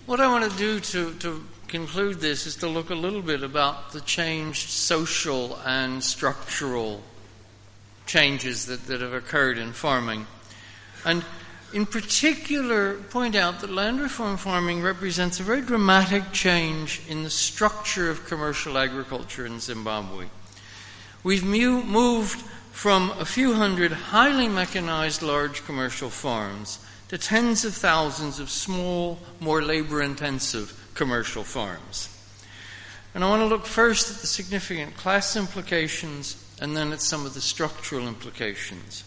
What I want to do to conclude this is to look a little bit about the changed social and structural changes that have occurred in farming. And in particular, point out that land reform farming represents a very dramatic change in the structure of commercial agriculture in Zimbabwe. We've moved from a few hundred highly mechanized large commercial farms to tens of thousands of small, more labor-intensive commercial farms. And I want to look first at the significant class implications and then at some of the structural implications.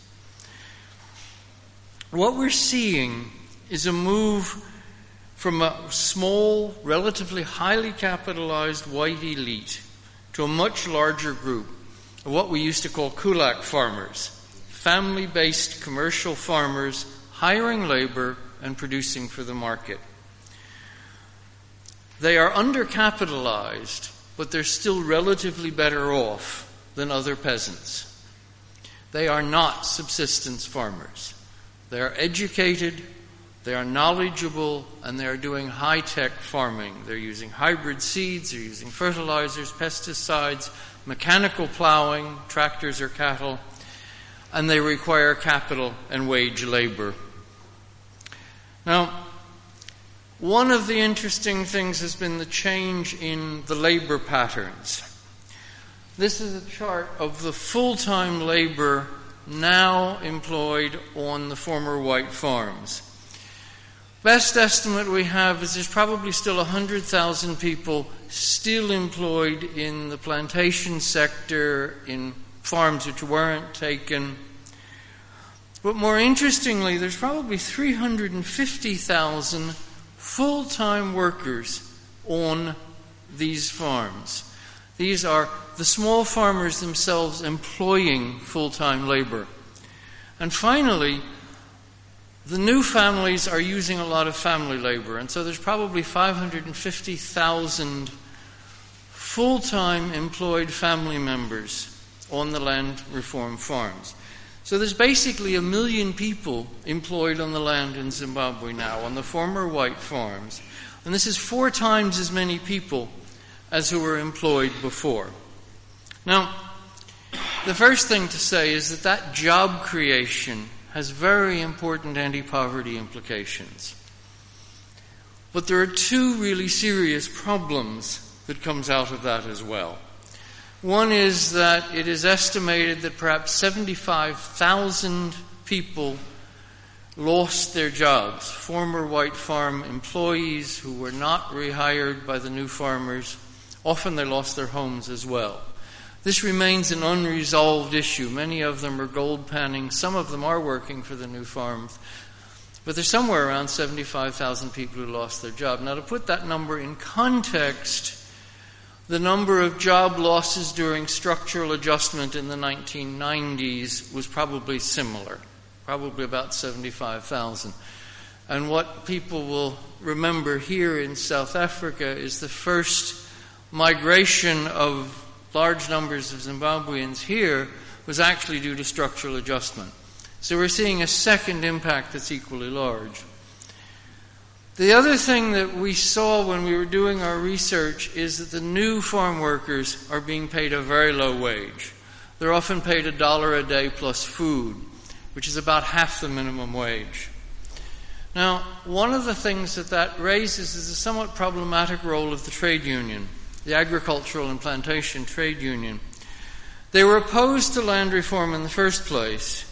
What we're seeing is a move from a small, relatively highly capitalized white elite to a much larger group of what we used to call kulak farmers, family-based commercial farmers hiring labor and producing for the market. They are undercapitalized, but they're still relatively better off than other peasants. They are not subsistence farmers. They are educated, they are knowledgeable, and they are doing high-tech farming. They're using hybrid seeds, they're using fertilizers, pesticides, mechanical plowing, tractors or cattle, and they require capital and wage labor. Now, one of the interesting things has been the change in the labor patterns. This is a chart of the full-time labor now employed on the former white farms. Best estimate we have is there's probably still 100,000 people still employed in the plantation sector, in farms which weren't taken. But more interestingly, there's probably 350,000 full-time workers on these farms. These are the small farmers themselves employing full-time labor. And finally, the new families are using a lot of family labor, and so there's probably 550,000 full-time employed family members on the land reform farms. So there's basically 1 million people employed on the land in Zimbabwe now, on the former white farms. And this is 4 times as many people as who were employed before. Now, the first thing to say is that job creation has very important anti-poverty implications. But there are 2 really serious problems that comes out of that as well. One is that it is estimated that perhaps 75,000 people lost their jobs, former white farm employees who were not rehired by the new farmers. Often they lost their homes as well. This remains an unresolved issue. Many of them are gold panning. Some of them are working for the new farms. But there's somewhere around 75,000 people who lost their job. Now, to put that number in context, the number of job losses during structural adjustment in the 1990s was probably similar, probably about 75,000. And what people will remember here in South Africa is the first migration of large numbers of Zimbabweans here was actually due to structural adjustment. So we're seeing a second impact that's equally large. The other thing that we saw when we were doing our research is that the new farm workers are being paid a very low wage. They're often paid $1 a day plus food, which is about half the minimum wage. Now, one of the things that raises is a somewhat problematic role of the trade union, the agricultural and plantation trade union. They were opposed to land reform in the first place,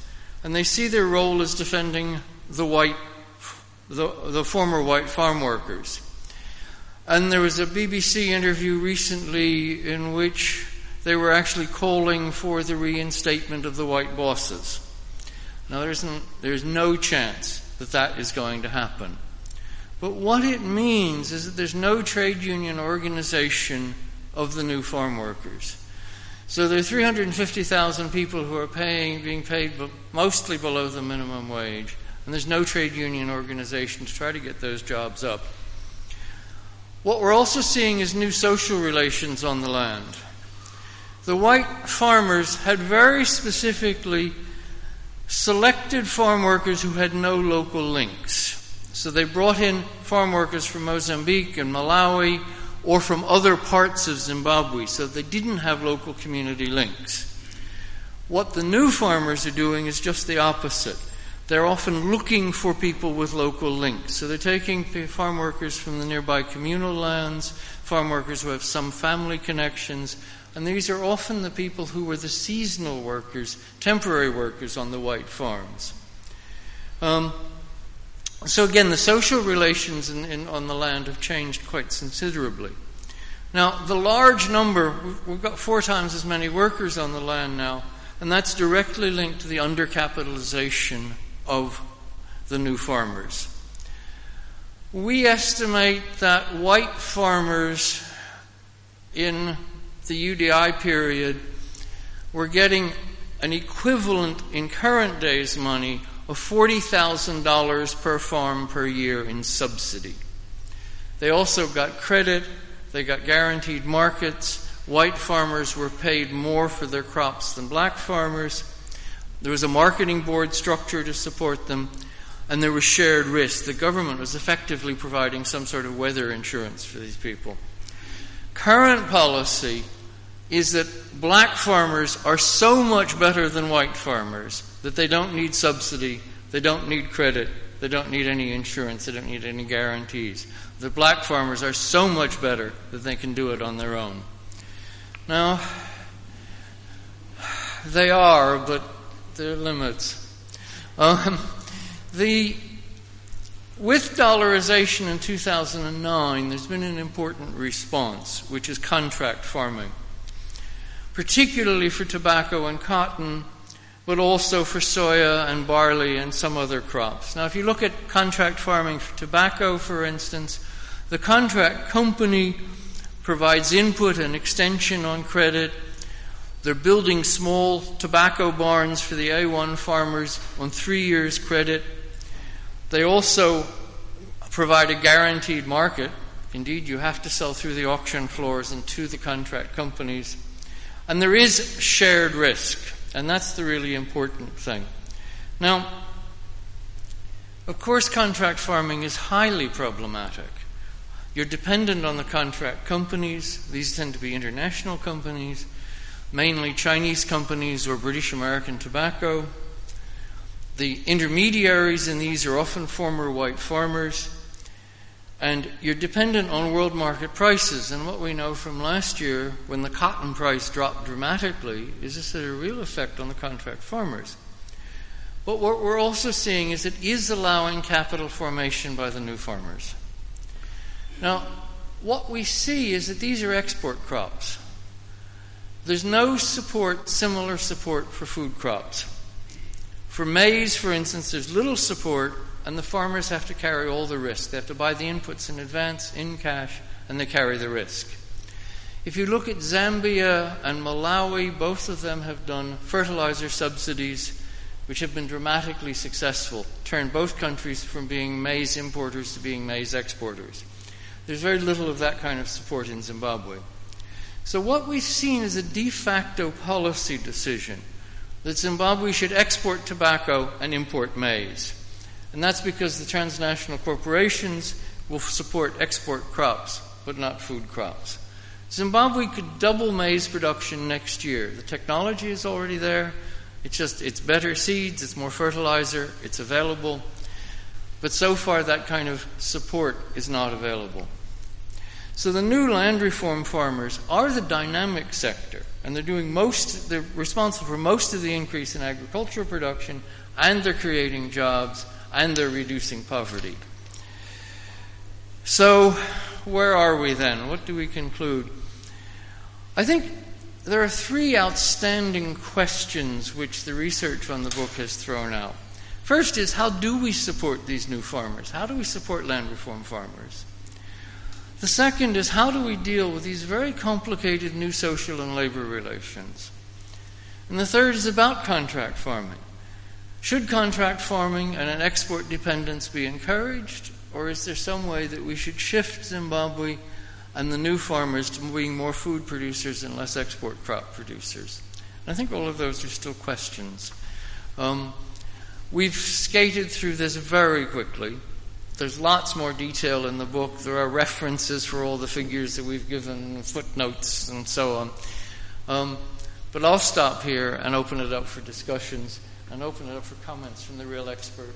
and they see their role as defending the former white farm workers. And there was a BBC interview recently in which they were actually calling for the reinstatement of the white bosses. Now, there's no chance that is going to happen. But what it means is that there's no trade union organization of the new farm workers. So there are 350,000 people who are being paid mostly below the minimum wage, and there's no trade union organization to try to get those jobs up. What we're also seeing is new social relations on the land. The white farmers had very specifically selected farm workers who had no local links. So they brought in farm workers from Mozambique and Malawi or from other parts of Zimbabwe, so they didn't have local community links. What the new farmers are doing is just the opposite. They're often looking for people with local links. So they're taking farm workers from the nearby communal lands, farm workers who have some family connections, and these are often the people who were the seasonal workers, temporary workers on the white farms. So again, the social relations on the land have changed quite considerably. Now, the large number, we've got 4 times as many workers on the land now, and that's directly linked to the undercapitalization of the new farmers. We estimate that white farmers in the UDI period were getting an equivalent in current days money of $40,000 per farm per year in subsidy. They also got credit, they got guaranteed markets. White farmers were paid more for their crops than black farmers. There was a marketing board structure to support them, and there was shared risk. The government was effectively providing some sort of weather insurance for these people. Current policy is that black farmers are so much better than white farmers that they don't need subsidy, they don't need credit, they don't need any insurance, they don't need any guarantees. The black farmers are so much better that they can do it on their own. Now, they are, but there are limits. With dollarization in 2009, there's been an important response, which is contract farming, particularly for tobacco and cotton, but also for soya and barley and some other crops. Now, if you look at contract farming for tobacco, for instance, the contract company provides input and extension on credit. They're building small tobacco barns for the A1 farmers on 3 years credit. They also provide a guaranteed market. Indeed, you have to sell through the auction floors and to the contract companies. And there is shared risk, and that's the really important thing. Now, of course, contract farming is highly problematic. You're dependent on the contract companies. These tend to be international companies, mainly Chinese companies or British American Tobacco. The intermediaries in these are often former white farmers. And you're dependent on world market prices. And what we know from last year, when the cotton price dropped dramatically, is this had a real effect on the contract farmers. But what we're also seeing is it is allowing capital formation by the new farmers. Now, what we see is that these are export crops. There's no similar support for food crops. For maize, for instance, there's little support, and the farmers have to carry all the risk. They have to buy the inputs in advance, in cash, and they carry the risk. If you look at Zambia and Malawi, both of them have done fertilizer subsidies, which have been dramatically successful, turned both countries from being maize importers to being maize exporters. There's very little of that kind of support in Zimbabwe. So what we've seen is a de facto policy decision that Zimbabwe should export tobacco and import maize. And that's because the transnational corporations will support export crops, but not food crops. Zimbabwe could double maize production next year. The technology is already there. It's better seeds, it's more fertilizer, it's available. But so far that kind of support is not available. So the new land reform farmers are the dynamic sector, and they're responsible for most of the increase in agricultural production, and they're creating jobs, and they're reducing poverty. So where are we then? What do we conclude? I think there are 3 outstanding questions which the research on the book has thrown out. First is, how do we support these new farmers? How do we support land reform farmers? The second is, how do we deal with these very complicated new social and labor relations? And the third is about contract farming. Should contract farming and an export dependence be encouraged, or is there some way that we should shift Zimbabwe and the new farmers to being more food producers and less export crop producers? And I think all of those are still questions. We've skated through this very quickly. There's lots more detail in the book. There are references for all the figures that we've given, footnotes, and so on. But I'll stop here and open it up for discussions and open it up for comments from the real expert.